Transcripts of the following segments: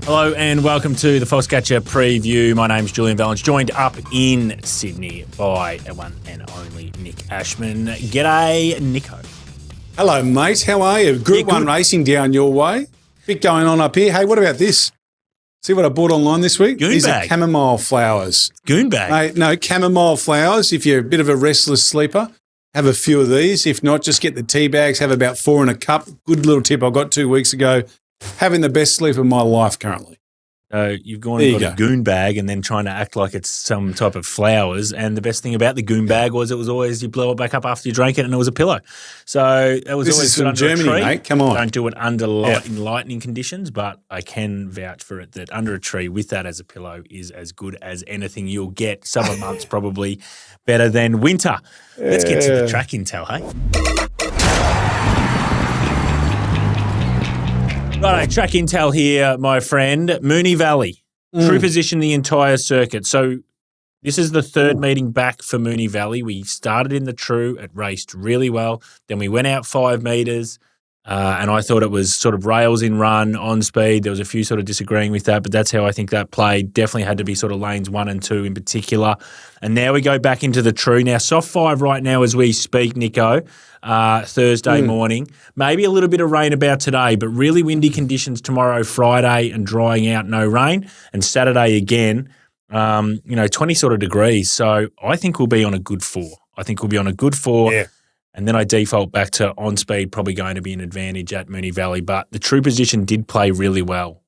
Hello and welcome to the Foxcatcher preview. My name's Julian Valens, joined up in Sydney by our one and only Nick Ashman. G'day, Nico. Hello, mate. How are you? Group 1 racing down your way. Bit going on up here. Hey, what about this? See what I bought online this week? Goon These bag. are chamomile flowers. Goon bag? Mate, no, chamomile flowers. If you're a bit of a restless sleeper, have a few of these. If not, just get the tea bags. Have about 4 in a cup. Good little tip I got 2 weeks ago. Having the best sleep of my life currently. You've gone and got a goon bag and then trying to act like it's some type of flowers. And the best thing about the goon bag was it was always you blow it back up after you drank it and it was a pillow. So it was This always is from under Germany, a tree. mate. Come on. Don't do it under lightning conditions, but I can vouch for it that under a tree with that as a pillow is as good as anything you'll get. Summer months probably better than winter. Let's get to the track intel, hey? Right, track intel here, my friend. Moonee Valley, true position the entire circuit. So this is the third meeting back for Moonee Valley. We started in the true, it raced really well. Then we went out 5 metres, and I thought it was sort of rails in run, on speed. There was a few sort of disagreeing with that, but that's how I think that played. Definitely had to be sort of lanes 1 and 2 in particular. And now we go back into the true. Now, soft 5 right now as we speak, Nico. Thursday morning. Maybe a little bit of rain about today, but really windy conditions tomorrow, Friday, and drying out, no rain. And Saturday again, 20 sort of degrees. So I think we'll be on a good 4. Yeah. And then I default back to on speed, probably going to be an advantage at Moonee Valley. But the true position did play really well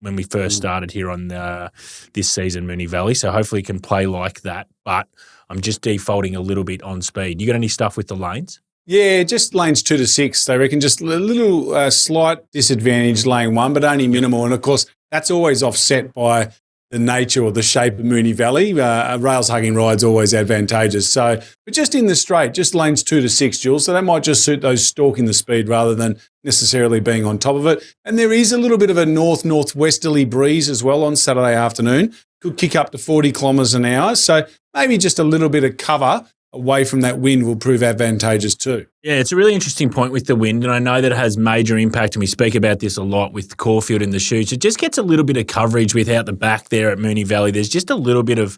when we first started here on this season, Moonee Valley. So hopefully it can play like that. But I'm just defaulting a little bit on speed. You got any stuff with the lanes? Yeah, just lanes 2 to 6, they reckon. Just a little slight disadvantage lane 1, but only minimal. And, of course, that's always offset by the nature or the shape of Moonee Valley. Rails hugging ride's always advantageous. So, but just in the straight, just lanes 2 to 6, Jules. So that might just suit those stalking the speed rather than necessarily being on top of it. And there is a little bit of a northwesterly breeze as well on Saturday afternoon. Could kick up to 40 kilometres an hour. So maybe just a little bit of cover away from that wind will prove advantageous too. Yeah, it's a really interesting point with the wind, and I know that it has major impact, and we speak about this a lot with Caulfield in the chutes. It just gets a little bit of coverage without the back there at Moonee Valley. There's just a little bit of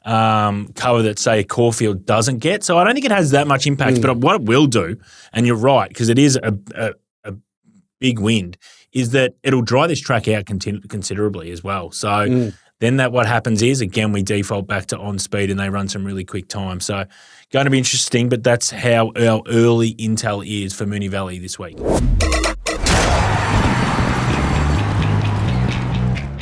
cover that, say, Caulfield doesn't get. So I don't think it has that much impact, but what it will do, and you're right, because it is a big wind, is that it'll dry this track out considerably as well. So then what happens is, again, we default back to on speed and they run some really quick time. So going to be interesting, but that's how our early intel is for Moonee Valley this week.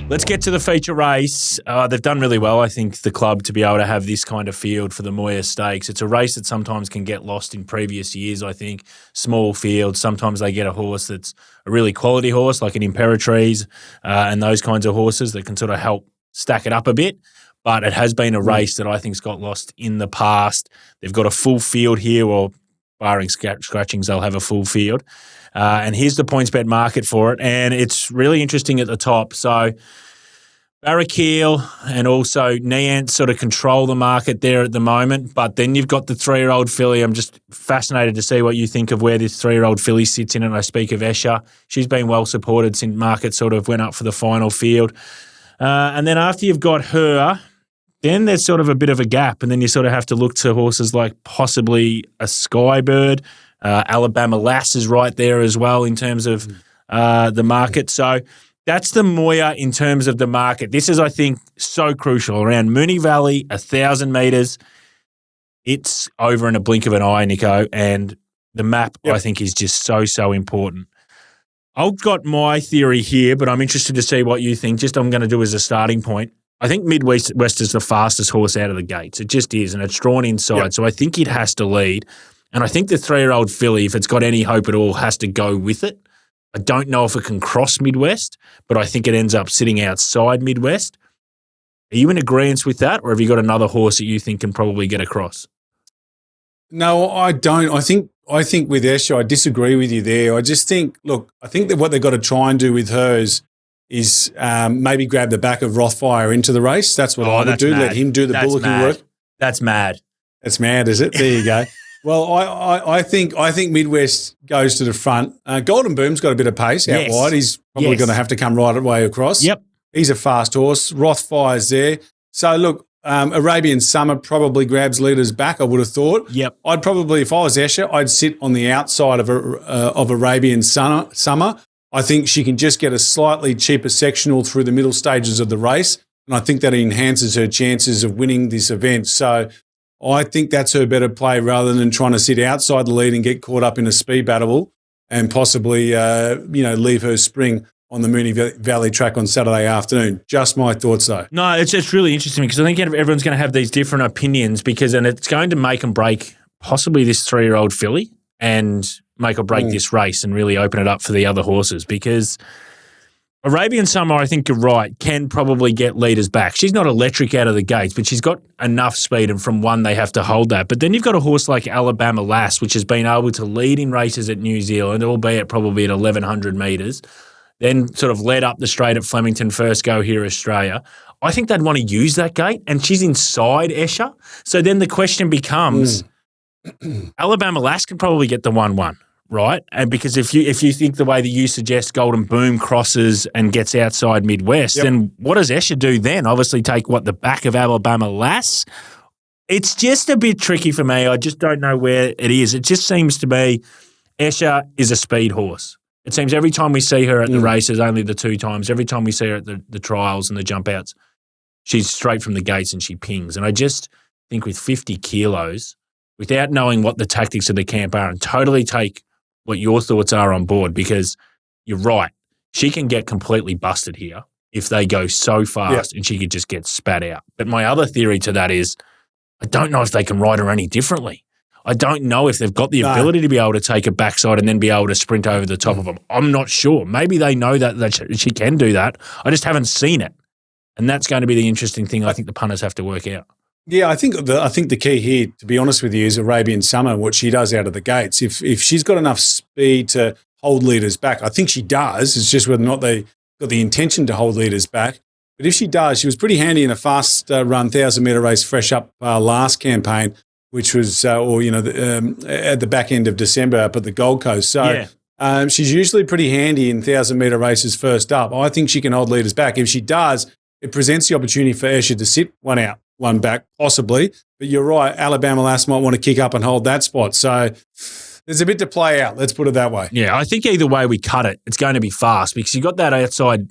Let's get to the feature race. They've done really well, I think, the club, to be able to have this kind of field for the Moir Stakes. It's a race that sometimes can get lost in previous years, I think. Small field. Sometimes they get a horse that's a really quality horse, like an Imperatrice and those kinds of horses that can sort of help stack it up a bit. But it has been a race that I think's got lost in the past. They've got a full field here, or barring scratchings, they'll have a full field. And here's the points bet market for it. And it's really interesting at the top. So Barraquil and also Niant sort of control the market there at the moment. But then you've got the 3-year-old filly. I'm just fascinated to see what you think of where this 3-year-old filly sits in it. I speak of Escher. She's been well supported since market sort of went up for the final field. And then after you've got her, then there's sort of a bit of a gap. And then you sort of have to look to horses like possibly a Skybird. Alabama Lass is right there as well in terms of the market. So that's the Moir in terms of the market. This is, I think, so crucial. Around Moonee Valley, 1,000 metres, it's over in a blink of an eye, Nico. And the map, I think, is just so important. I've got my theory here, but I'm interested to see what you think. Just I'm going to do as a starting point. I think Midwest is the fastest horse out of the gates. It just is, and it's drawn inside. Yep. So I think it has to lead. And I think the 3-year-old filly, if it's got any hope at all, has to go with it. I don't know if it can cross Midwest, but I think it ends up sitting outside Midwest. Are you in agreement with that, or have you got another horse that you think can probably get across? No, I don't. I think with Escher, I disagree with you there. I just think, look, I think that what they've got to try and do with hers is maybe grab the back of Rothfire into the race. That's what I would do. Mad. Let him do the bullocking work. That's mad. That's mad, is it? There you go. Well, I think Midwest goes to the front. Golden Boom's got a bit of pace out wide. He's probably going to have to come right away across. Yep. He's a fast horse. Rothfire's there. So, look, Arabian Summer probably grabs leaders back, I would have thought. Yep. I'd probably, if I was Escher, I'd sit on the outside of Arabian Summer. I think she can just get a slightly cheaper sectional through the middle stages of the race, and I think that enhances her chances of winning this event. So I think that's her better play rather than trying to sit outside the lead and get caught up in a speed battle and possibly, leave her spring on the Moonee Valley track on Saturday afternoon. Just my thoughts, though. No, it's really interesting because I think everyone's going to have these different opinions and it's going to make and break possibly this 3-year-old filly and make or break this race and really open it up for the other horses because Arabian Summer, I think you're right, can probably get leaders back. She's not electric out of the gates, but she's got enough speed, and from one, they have to hold that. But then you've got a horse like Alabama Lass, which has been able to lead in races at New Zealand, albeit probably at 1,100 metres, then sort of led up the straight at Flemington first go here, Australia. I think they'd want to use that gate, and she's inside Escher. So then the question becomes, Alabama Lass can probably get the 1-1. Right, and because if you think the way that you suggest Golden Boom crosses and gets outside Midwest, then what does Escher do then? Obviously take the back of Alabama Lass? It's just a bit tricky for me. I just don't know where it is. It just seems to me Escher is a speed horse. It seems every time we see her at the races, only the 2 times, every time we see her at the trials and the jump outs, she's straight from the gates and she pings. And I just think with 50 kilos, without knowing what the tactics of the camp are, and totally take what your thoughts are on board, because you're right. She can get completely busted here if they go so fast and she could just get spat out. But my other theory to that is I don't know if they can ride her any differently. I don't know if they've got the ability to be able to take a backside and then be able to sprint over the top of them. I'm not sure. Maybe they know that she can do that. I just haven't seen it. And that's going to be the interesting thing I think the punters have to work out. Yeah, I think the key here, to be honest with you, is Arabian Summer, what she does out of the gates. If she's got enough speed to hold leaders back, I think she does. It's just whether or not they got the intention to hold leaders back. But if she does, she was pretty handy in a fast run 1,000-metre race fresh up last campaign, which was at the back end of December up at the Gold Coast. So she's usually pretty handy in 1,000-metre races first up. I think she can hold leaders back. If she does, it presents the opportunity for Escher to sit one out, one back, possibly. But you're right, Alabama Lass might want to kick up and hold that spot. So there's a bit to play out, let's put it that way. Yeah, I think either way we cut it, it's going to be fast because you've got that outside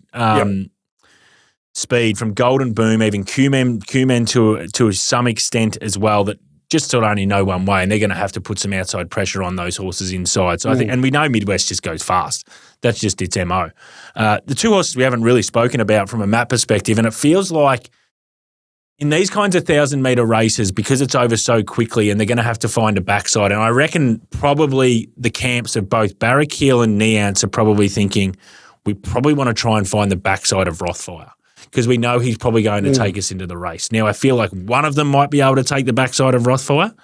speed from Golden Boom, even Q-Men to some extent as well, that just sort of only know one way, and they're going to have to put some outside pressure on those horses inside. So I think, and we know Midwest just goes fast. That's just its MO. The 2 horses we haven't really spoken about from a map perspective, and it feels like in these kinds of 1,000-metre races, because it's over so quickly and they're going to have to find a backside, and I reckon probably the camps of both Barrackeel and Neance are probably thinking we probably want to try and find the backside of Rothfire because we know he's probably going to take us into the race. Now, I feel like one of them might be able to take the backside of Rothfire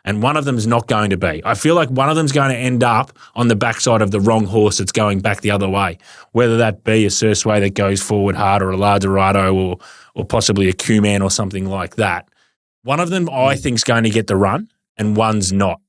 and one of them's not going to be. I feel like one of them's going to end up on the backside of the wrong horse that's going back the other way, whether that be a Sursway that goes forward hard or a La Dorado or possibly a Q-Man or something like that. One of them I think is going to get the run and one's not.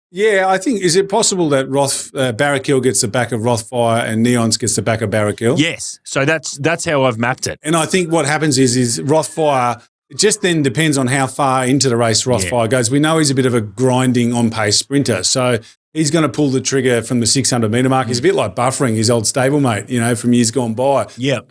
Yeah, I think, is it possible that Barrackeel gets the back of Rothfire and Neance gets the back of Barrackeel? Yes. So that's how I've mapped it. And I think what happens is Rothfire, it just then depends on how far into the race Rothfire goes. We know he's a bit of a grinding on-pace sprinter, so he's going to pull the trigger from the 600-metre mark. He's a bit like Buffering, his old stablemate, from years gone by. Yeah.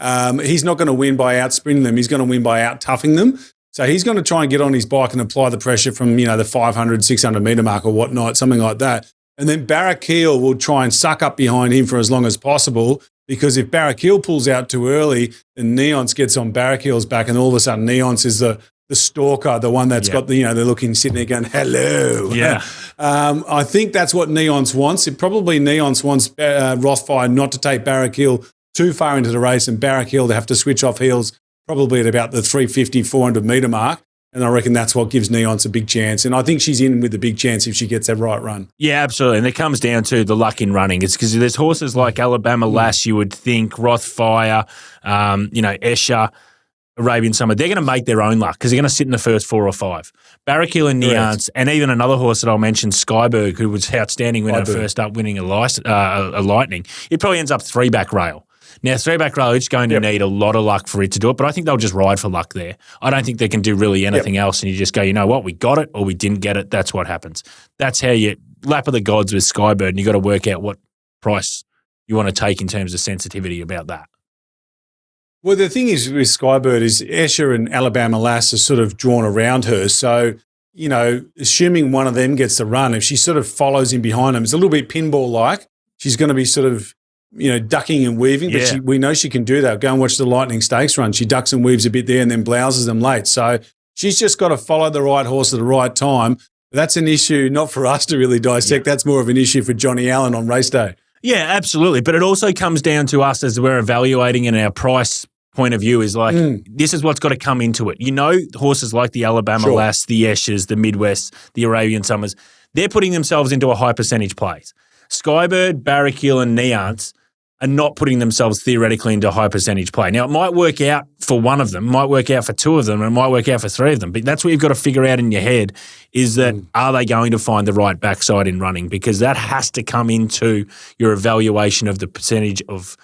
He's not going to win by out-sprinting them. He's going to win by out-toughing them. So he's going to try and get on his bike and apply the pressure from, the 500, 600-metre mark or whatnot, something like that. And then Barrackeel will try and suck up behind him for as long as possible, because if Barrackeel pulls out too early, then Neance gets on Barrackeel's back, and all of a sudden Neance is the stalker, the one that's got they're looking, sitting there going, hello. Yeah. I think that's what Neance wants. Neance wants Rothfire not to take Barrackeel too far into the race and Barrackeel to have to switch off heels probably at about the 350, 400-metre mark. And I reckon that's what gives Neance a big chance. And I think she's in with a big chance if she gets that right run. Yeah, absolutely. And it comes down to the luck in running. It's because there's horses like Alabama Lass, you would think, Rothfire, Escher. Arabian Summer, they're going to make their own luck because they're going to sit in the first 4 or 5. Barracuda and Neance, and even another horse that I'll mention, Skyberg, who was outstanding winner first up, winning a Lightning. It probably ends up 3-back rail. Now, 3-back rail, it's going to need a lot of luck for it to do it, but I think they'll just ride for luck there. I don't think they can do really anything else, and you just go, you know what, we got it or we didn't get it. That's what happens. That's how you lap of the gods with Skybird, and you got to work out what price you want to take in terms of sensitivity about that. Well, the thing is with Skybird is Escher and Alabama Lass are sort of drawn around her. So, you know, assuming one of them gets the run, if she sort of follows in behind them, it's a little bit pinball-like. She's going to be sort of, you know, ducking and weaving, but we know she can do that. Go and watch the Lightning Stakes run. She ducks and weaves a bit there and then blouses them late. So she's just got to follow the right horse at the right time. That's an issue not for us to really dissect. That's more of an issue for Johnny Allen on race day. Yeah, absolutely. But it also comes down to us as we're evaluating in our price point of view is like, this is what's got to come into it. You know, horses like the Alabama Lass, the Eschers, the Midwest, the Arabian Summers, they're putting themselves into a high percentage plays. Skybird, Barracuda and Neance are not putting themselves theoretically into a high percentage play. Now, it might work out for one of them, might work out for 2 of them, and it might work out for 3 of them. But that's what you've got to figure out in your head is that are they going to find the right backside in running? Because that has to come into your evaluation of the percentage of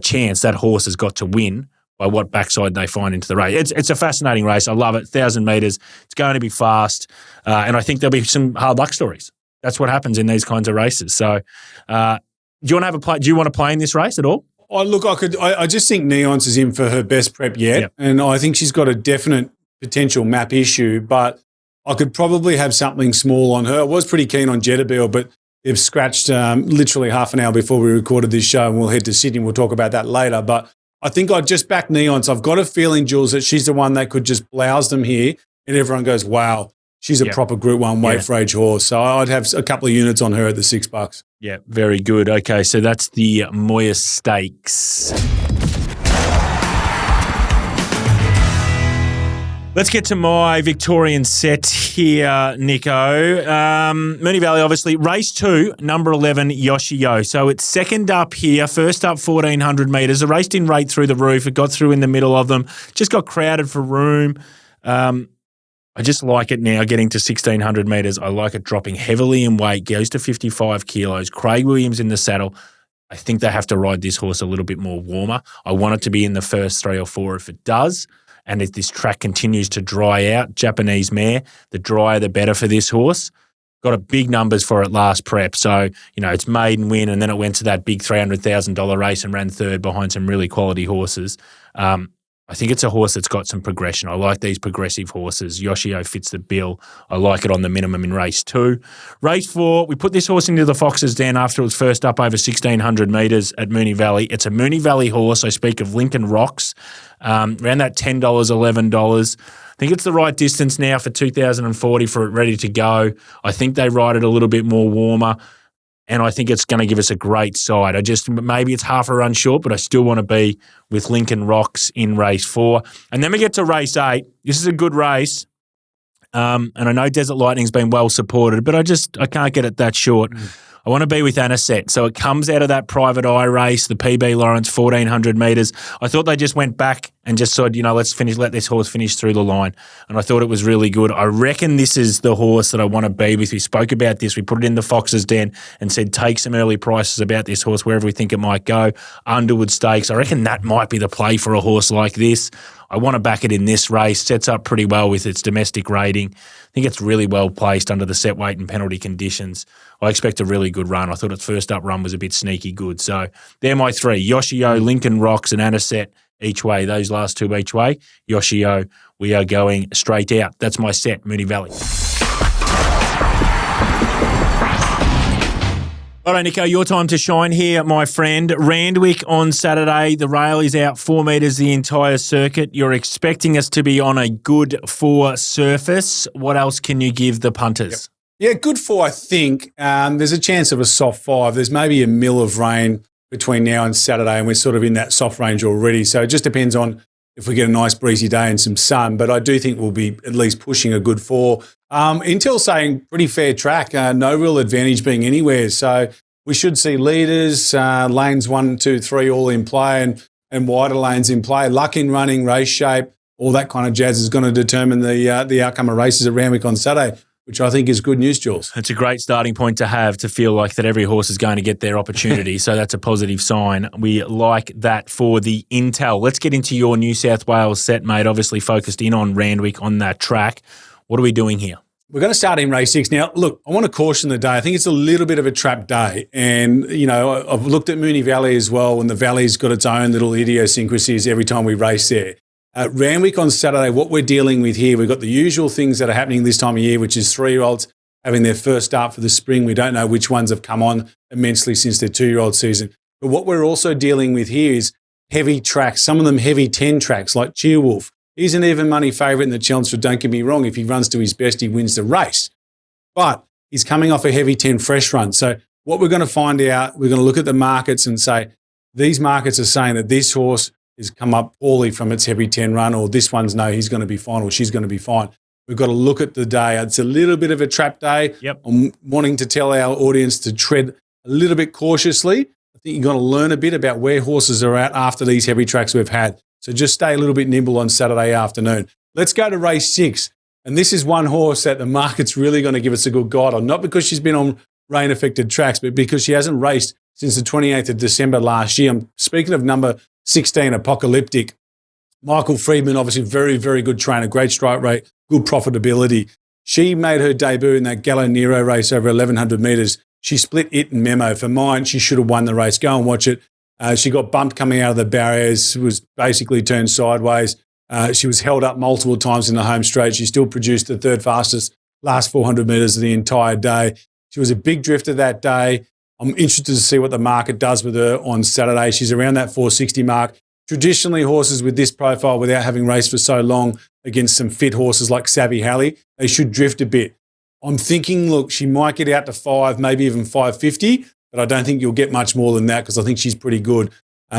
chance that horse has got to win by what backside they find into the race. It's a fascinating race. I love it. 1,000 metres. It's going to be fast. And I think there'll be some hard luck stories. That's what happens in these kinds of races. So do you want to have a play? Do you want to play in this race at all? Oh, look, I just think Neance is in for her best prep yet. And I think she's got a definite potential map issue, but I could probably have something small on her. I was pretty keen on Jettabelle, but they've scratched literally half an hour before we recorded this show, and we'll head to Sydney. We'll talk about that later. But I think I'd just back Neance. I've got a feeling, Jules, that she's the one that could just blouse them here and everyone goes, wow, she's a proper Group 1 weight for age horse. So I'd have a couple of units on her at the $6. Yeah, very good. Okay, so that's the Moir Stakes. Let's get to my Victorian set here, Nico. Moonee Valley, obviously. Race 2, number 11, Yoshio. So it's second up here, first up 1,400 metres. The race didn't rate through the roof. It got through in the middle of them. Just got crowded for room. I just like it now getting to 1,600 metres. I like it dropping heavily in weight, goes to 55 kilos. Craig Williams in the saddle. I think they have to ride this horse a little bit more warmer. I want it to be in the first 3 or 4 if it does. And if this track continues to dry out, Japanese mare, the drier the better for this horse. Got a big numbers for it last prep. So, you know, it's maiden win and then it went to that big $300,000 race and ran third behind some really quality horses. I think it's a horse that's got some progression. I like these progressive horses. Yoshio fits the bill. I like it on the minimum in race 2. Race 4, we put this horse into the Foxes Den after it was first up over 1,600 metres at Moonee Valley. It's a Moonee Valley horse. I speak of Lincoln Rocks, around that $10, $11. I think it's the right distance now for 2040 for it ready to go. I think they ride it a little bit more warmer. And I think it's going to give us a great side. Maybe it's half a run short, but I still want to be with Lincoln Rocks in race 4. And then we get to race 8. This is a good race. And I know Desert Lightning's been well supported, but I can't get it that short. I want to be with Anisette. So it comes out of that private eye race, the PB Lawrence, 1,400 metres. I thought they just went back and just said, you know, let this horse finish through the line. And I thought it was really good. I reckon this is the horse that I want to be with. We spoke about this. We put it in the Foxes Den and said take some early prices about this horse, wherever we think it might go. Underwood Stakes. I reckon that might be the play for a horse like this. I want to back it in this race. Sets up pretty well with its domestic rating. I think it's really well placed under the set weight and penalty conditions. I expect a really good run. I thought its first up run was a bit sneaky good. So they're my 3. Yoshio, Lincoln Rocks and Anisette each way. Those last 2 each way. Yoshio, we are going straight out. That's my set, Moonee Valley. All right, Nico, your time to shine here, my friend. Randwick on Saturday. The rail is out 4 metres the entire circuit. You're expecting us to be on a good 4 surface. What else can you give the punters? Yeah, good 4, I think. There's a chance of a soft 5. There's maybe a mil of rain between now and Saturday, and we're sort of in that soft range already. So it just depends on if we get a nice breezy day and some sun. But I do think we'll be at least pushing a good 4. Intel saying pretty fair track, no real advantage being anywhere. So we should see leaders, lanes 1, 2, 3 all in play and wider lanes in play. Luck in running, race shape. all that kind of jazz is going to determine the outcome of races at Randwick on Saturday, which I think is good news, Jules. It's a great starting point to have, to feel like that every horse is going to get their opportunity. So that's a positive sign. We like that for the intel. Let's get into your New South Wales set, mate. Obviously focused in on Randwick on that track. What are we doing here? We're going to start in race 6. Now, look, I want to caution the day. I think it's a little bit of a trap day. And, I've looked at Moonee Valley as well, and the Valley's got its own little idiosyncrasies every time we race there. At Randwick on Saturday, what we're dealing with here, we've got the usual things that are happening this time of year, which is 3-year-olds having their first start for the spring. We don't know which ones have come on immensely since their 2-year-old season. But what we're also dealing with here is heavy tracks, some of them heavy 10 tracks like Cheerwolf. He's an even money favourite in the Chelmsford. Don't get me wrong. If he runs to his best, he wins the race. But he's coming off a heavy 10 fresh run. So what we're going to find out, we're going to look at the markets and say, these markets are saying that this horse has come up poorly from its heavy 10 run, or this one's no, he's going to be fine or she's going to be fine. We've got to look at the day. It's a little bit of a trap day. Yep. I'm wanting to tell our audience to tread a little bit cautiously. I think you're going to learn a bit about where horses are at after these heavy tracks we've had. So just stay a little bit nimble on Saturday afternoon. Let's go to race 6. And this is one horse that the market's really going to give us a good guide on, not because she's been on rain-affected tracks, but because she hasn't raced since the 28th of December last year. I'm speaking of number 16, Apocalyptic. Michael Friedman, obviously very, very good trainer, great strike rate, good profitability. She made her debut in that Gallo Nero race over 1,100 metres. She split it and Memo. For mine, she should have won the race. Go and watch it. She got bumped coming out of the barriers, was basically turned sideways. She was held up multiple times in the home straight. She still produced the third fastest last 400 metres of the entire day. She was a big drifter that day. I'm interested to see what the market does with her on Saturday. She's around that 460 mark. Traditionally, horses with this profile, without having raced for so long against some fit horses like Savvy Halley, they should drift a bit. I'm thinking, look, she might get out to 5, maybe even 550, but I don't think you'll get much more than that because I think she's pretty good.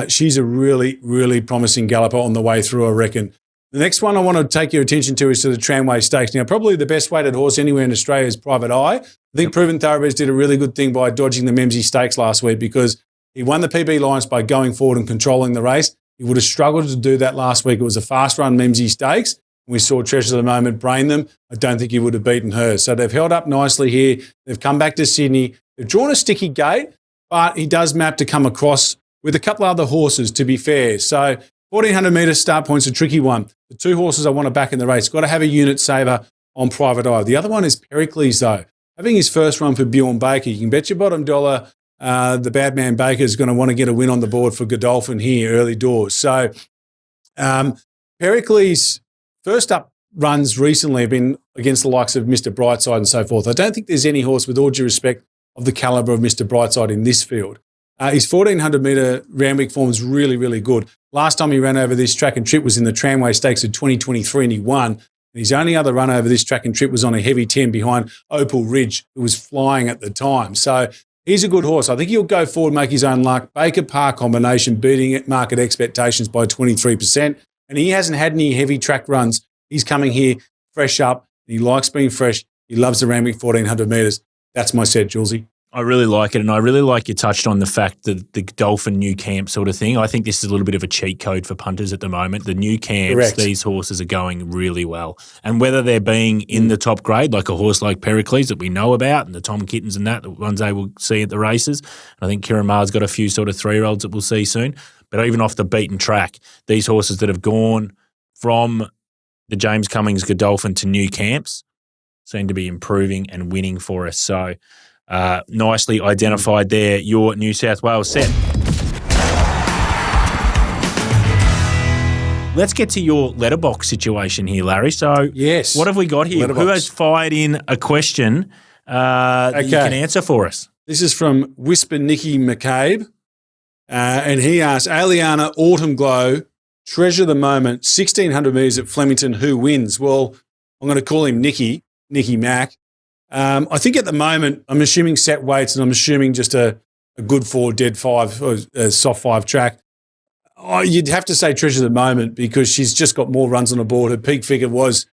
She's a really, really promising galloper on the way through, I reckon. The next one I want to take your attention to is to the Tramway Stakes. Now, probably the best weighted horse anywhere in Australia is Private Eye. I think Proven Thoroughbreds did a really good thing by dodging the Memsie Stakes last week because he won the PB Lions by going forward and controlling the race. He would have struggled to do that last week. It was a fast-run Memsie Stakes. We saw Treasure of the Moment brain them. I don't think he would have beaten her. So they've held up nicely here. They've come back to Sydney. They've drawn a sticky gate, but he does map to come across with a couple of other horses, to be fair. So 1,400 metre start point's a tricky one. The 2 horses I want to back in the race, got to have a unit saver on Private Eye. The other one is Pericles, though. Having his first run for Bjorn Baker, you can bet your bottom dollar the bad man Baker is going to want to get a win on the board for Godolphin here early doors. So Pericles' first up runs recently have been against the likes of Mr. Brightside and so forth. I don't think there's any horse, with all due respect, of the calibre of Mr. Brightside in this field. His 1,400 metre Randwick form is really, really good. Last time he ran over this track and trip was in the Tramway Stakes of 2023 and he won. And his only other run over this track and trip was on a heavy 10 behind Opal Ridge, who was flying at the time. So he's a good horse. I think he'll go forward, make his own luck. Baker Park combination beating market expectations by 23%. And he hasn't had any heavy track runs. He's coming here fresh up. He likes being fresh. He loves the Randwick 1,400 metres. That's my set, Julesy. I really like it, and I really like you touched on the fact that the Godolphin new camp sort of thing. I think this is a little bit of a cheat code for punters at the moment. The new camps, Correct. These these horses are going really well. And whether they're being in the top grade, like a horse like Pericles that we know about, and the Tom Kittens and that, the ones they will see at the races. I think Kiramar's got a few sort of 3-year-olds that we'll see soon. But even off the beaten track, these horses that have gone from the James Cummings Godolphin to new camps seem to be improving and winning for us. So nicely identified there, your New South Wales set. Let's get to your letterbox situation here, Larry. So yes, what have we got here? Letterbox. Who has fired in a question that you can answer for us? This is from Whisper Nicky McCabe. And he asks, Aliana, Autumn Glow, Treasure the Moment, 1,600 metres at Flemington, who wins? Well, I'm going to call him Nicky Mac. I think at the moment, I'm assuming set weights and I'm assuming just a good 4, dead 5, or a soft 5 track. Oh, you'd have to say Treasure the Moment because she's just got more runs on the board. Her peak figure was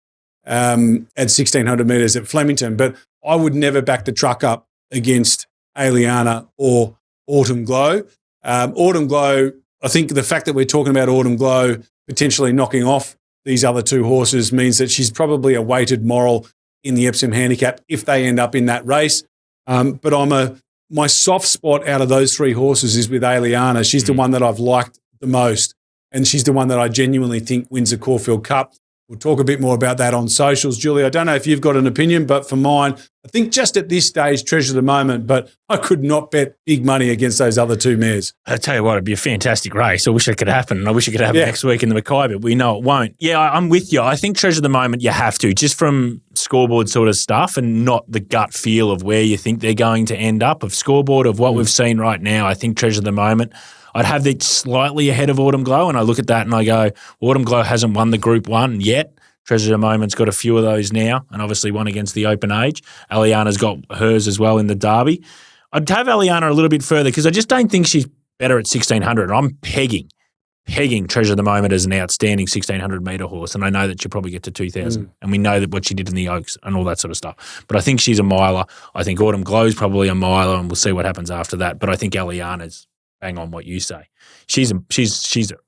at 1,600 metres at Flemington, but I would never back the truck up against Aliana or Autumn Glow. Autumn Glow, I think the fact that we're talking about Autumn Glow potentially knocking off these other two horses means that she's probably a weighted moral in the Epsom handicap if they end up in that race. But my soft spot out of those three horses is with Aliana. She's the one that I've liked the most, and she's the one that I genuinely think wins the Caulfield Cup. We'll talk a bit more about that on socials. Julie, I don't know if you've got an opinion, but for mine, I think just at this stage, Treasure of the Moment, but I could not bet big money against those other two mares. I tell you what, it'd be a fantastic race. I wish it could happen, and I wish it could happen next week in the Mackay, but we know it won't. Yeah, I'm with you. I think Treasure of the Moment, you have to, just from scoreboard sort of stuff and not the gut feel of where you think they're going to end up, of scoreboard, of what we've seen right now. I think Treasure of the Moment, I'd have it slightly ahead of Autumn Glow, and I look at that and I go, Autumn Glow hasn't won the Group 1 yet. Treasure of the Moment's got a few of those now, and obviously one against the Open Age. Aliana's got hers as well in the Derby. I'd have Aliana a little bit further because I just don't think she's better at 1,600. I'm pegging Treasure of the Moment as an outstanding 1,600-metre horse, and I know that she'll probably get to 2,000, and we know that what she did in the Oaks and all that sort of stuff. But I think she's a miler. I think Autumn Glow's probably a miler, and we'll see what happens after that. But I think Aliana's bang on what you say. She's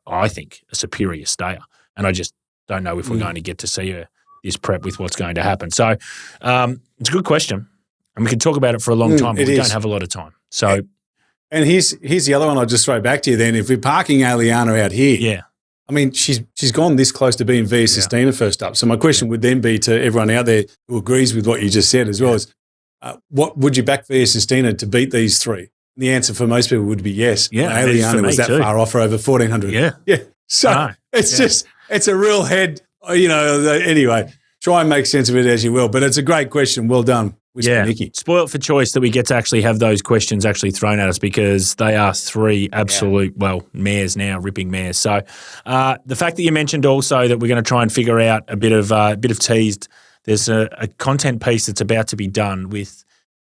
I think, a superior stayer, and I just don't know if we're going to get to see her this prep with what's going to happen. So it's a good question, and we can talk about it for a long time, but we don't have a lot of time. So, and here's the other one I'll just throw back to you then. If we're parking Aliana out here, I mean, she's gone this close to being Via Sistina first up. So my question would then be to everyone out there who agrees with what you just said as well is, what would you back Via Sistina to beat these three? The answer for most people would be yes. Yeah, Aliana was that far off for over 1,400. Yeah. So it's a real head, anyway, try and make sense of it as you will. But it's a great question. Well done, Whiskey Nicky. Spoilt for choice that we get to actually have those questions actually thrown at us because they are three absolute, mares now, ripping mares. So the fact that you mentioned also that we're going to try and figure out a bit of teased, there's a content piece that's about to be done with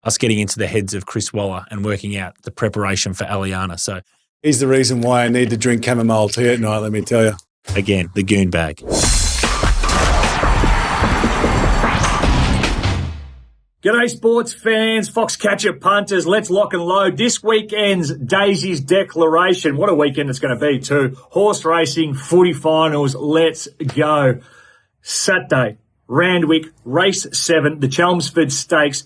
us getting into the heads of Chris Waller and working out the preparation for Aliana. So he's the reason why I need to drink chamomile tea at night, let me tell you. Again, the goon bag. G'day sports fans, Foxcatcher punters, let's lock and load this weekend's Daisy's Declaration. What a weekend it's going to be too. Horse racing, footy finals, let's go. Saturday, Randwick, race 7, the Chelmsford Stakes.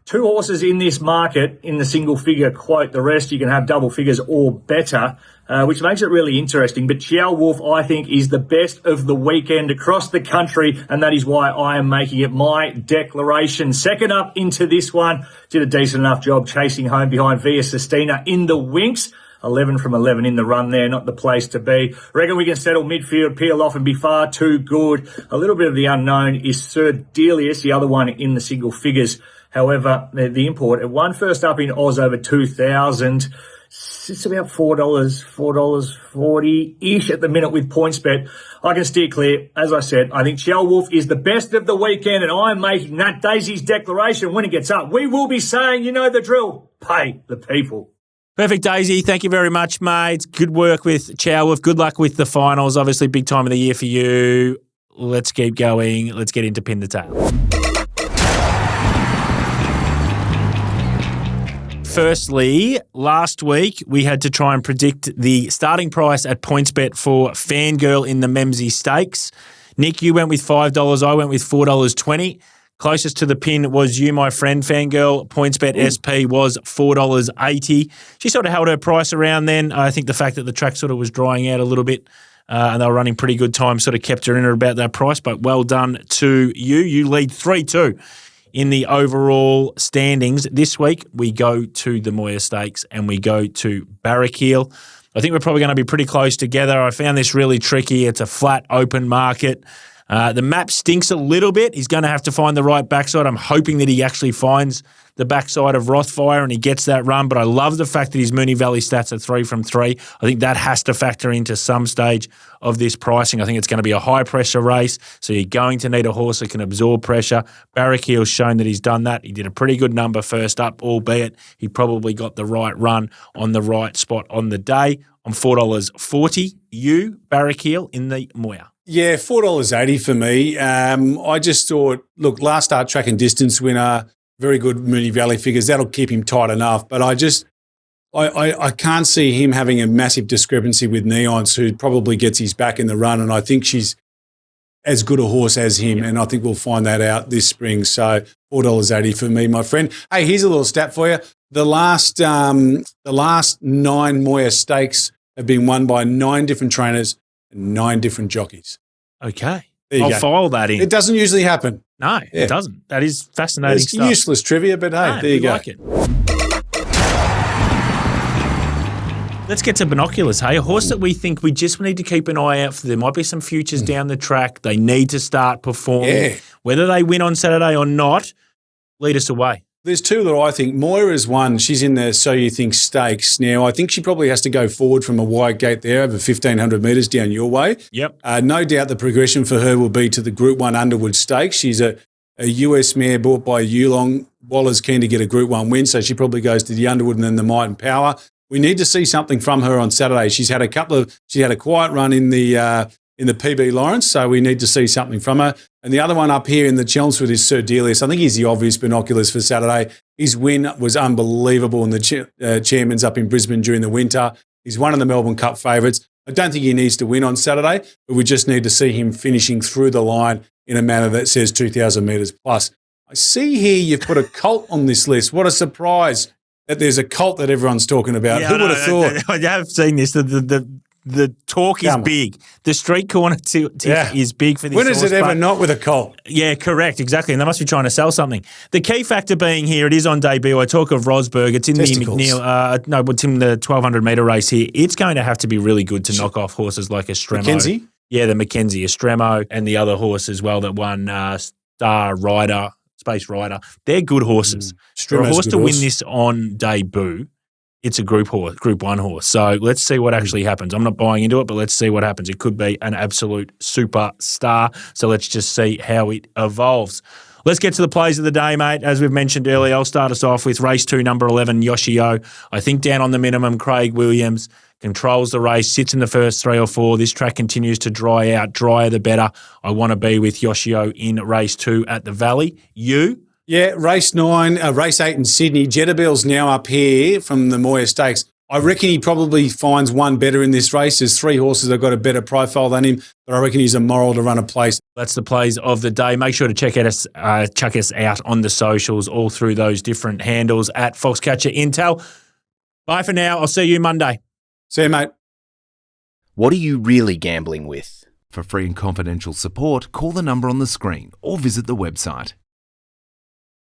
2 horses in this market in the single figure quote. The rest you can have double figures or better, which makes it really interesting. But Chiao Wolf, I think, is the best of the weekend across the country, and that is why I am making it my declaration. Second up into this one, did a decent enough job chasing home behind Via Sistina in the Winks. 11 from 11 in the run there, not the place to be. Reckon we can settle midfield, peel off and be far too good. A little bit of the unknown is Sir Delius, the other one in the single figures. However, the import, it won first up in Oz over 2,000. It's about $4.40-ish at the minute with PointsBet. I can steer clear. As I said, I think Chiao Wolf is the best of the weekend, and I'm making that Daisy's declaration when it gets up. We will be saying, you know the drill, pay the people. Perfect, Daisy. Thank you very much, mate. Good work with Chiao Wolf. Good luck with the finals. Obviously, big time of the year for you. Let's keep going. Let's get into Pin the Tail. Firstly, last week we had to try and predict the starting price at PointsBet for Fangirl in the Memsie Stakes. Nick, you went with $5. I went with $4.20. Closest to the pin was you, my friend, Fangirl. PointsBet SP was $4.80. She sort of held her price around then. I think the fact that the track sort of was drying out a little bit and they were running pretty good time sort of kept her in at about that price, but well done to you. You lead 3-2. In the overall standings this week, we go to the Moir Stakes and we go to Barrackeel. I think we're probably going to be pretty close together. I found this really tricky. It's a flat, open market. The map stinks a little bit. He's going to have to find the right backside. I'm hoping that he actually finds the backside of Rothfire and he gets that run, but I love the fact that his Moonee Valley stats are 3 from 3. I think that has to factor into some stage of this pricing. I think it's going to be a high-pressure race, so you're going to need a horse that can absorb pressure. Barrackeel's shown that he's done that. He did a pretty good number first up, albeit he probably got the right run on the right spot on the day. I'm $4.40. You, Barrackeel, in the Moir. Yeah, $4.80 for me. I just thought, look, last start track and distance winner, very good Moonee Valley figures. That'll keep him tight enough. But I can't see him having a massive discrepancy with Neon's, who probably gets his back in the run. And I think she's as good a horse as him, and I think we'll find that out this spring. So $4.80 for me, my friend. Hey, here's a little stat for you. The last 9 Moir Stakes have been won by 9 different trainers and 9 different jockeys. Okay. There you I'll go. file that in. It doesn't usually happen. No, Yeah. it doesn't. That is fascinating It's stuff. useless trivia, but hey, No, there you we go. like it. Let's get to Binoculars, hey? A horse that we think we just need to keep an eye out for. There might be some futures down the track. They need to start performing. Yeah. Whether they win on Saturday or not, lead us away. There's 2 that I think. Moira's one. She's in the So You Think Stakes. Now, I think she probably has to go forward from a wide gate there over 1,500 metres down your way. Yep. No doubt the progression for her will be to the Group 1 Underwood Stakes. She's a US mare bought by Yulong. Waller's keen to get a Group 1 win, so she probably goes to the Underwood and then the Might and Power. We need to see something from her on Saturday. She had a quiet run in the PB Lawrence, so we need to see something from her. And the other one up here in the Chelmsford is Sir Delius. I think he's the obvious Binoculars for Saturday. His win was unbelievable in the Chairman's up in Brisbane during the winter. He's one of the Melbourne Cup favourites. I don't think he needs to win on Saturday, but we just need to see him finishing through the line in a manner that says 2,000 metres plus. I see here you've put a colt on this list. What a surprise that there's a colt that everyone's talking about. Who would have thought? I have seen this. The talk is big. The street corner is big for this When is horse, it ever but- not with a colt? Yeah, correct, exactly. And they must be trying to sell something. The key factor being here, it is on debut. I talk of Rosberg. It's in Testicles. the McNeil. It's in the 1,200 metre race here. It's going to have to be really good to knock off horses like Estremo. Mackenzie? Yeah, the Mackenzie, Estremo, and the other horse as well that won Star Rider, Space Rider. They're good horses. For a Estremo's horse a to good win horse. this on debut, it's a Group 1 horse. So let's see what actually happens. I'm not buying into it, but let's see what happens. It could be an absolute superstar. So let's just see how it evolves. Let's get to the plays of the day, mate. As we've mentioned earlier, I'll start us off with race 2, number 11, Yoshio. I think down on the minimum, Craig Williams controls the race, sits in the first 3 or 4. This track continues to dry out. Drier the better. I want to be with Yoshio in race 2 at the Valley. You? Yeah, race 9, race 8 in Sydney. Jettabel's now up here from the Moir Stakes. I reckon he probably finds one better in this race. There's 3 horses that have got a better profile than him, but I reckon he's a moral to run a place. That's the plays of the day. Make sure to check us out on the socials, all through those different handles at Foxcatcher Intel. Bye for now. I'll see you Monday. See you, mate. What are you really gambling with? For free and confidential support, call the number on the screen or visit the website.